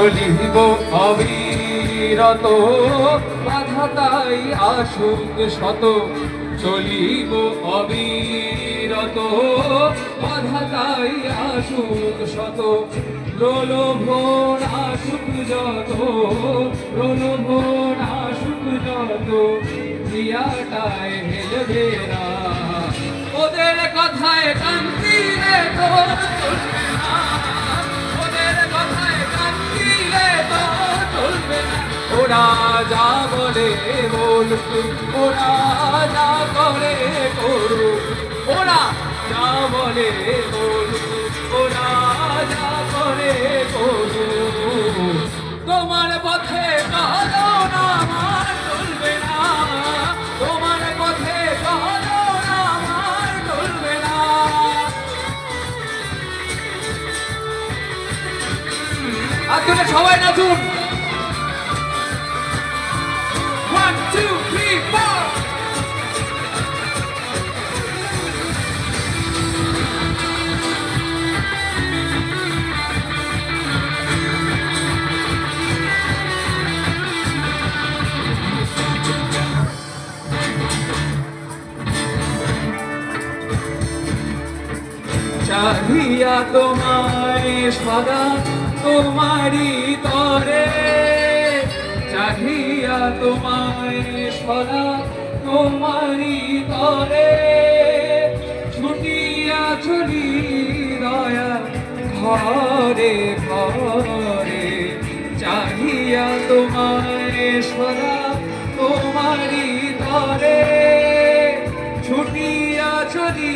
চলিব অবিরত, বাধা তাই আসুক শত। চলিব অবিরত, বাধা তাই আসুক শত। প্রলোভন আসুক যত, প্রলোভন আসুক যত, ক্রিয়াটায় হেলবে না। ওদের কথায় কান দিলে তো চলবে না, ওদের কথায় কান দিলে তো চলবে না। ওরা যা বলে বলুক, ওরা যা করে করুক, ওরা যা বলে বলুক, ওরা যা করে করুক। তোমার পথে চলো না, আমার চলবে না। তোমার পথে চলো না, আমার চলবে না। আজকে সবাই নাচুন। 1 2 3 4। চাহিয়া তোমায় সদা তোমারি তরে, চাহিয়া তোমায় সদা তোমারি তরে। ছুটিয়া চলি দয়া ঘরে ঘরে, চাহিয়া তোমায় সদা তোমারি তরে। ছুটিয়া চলি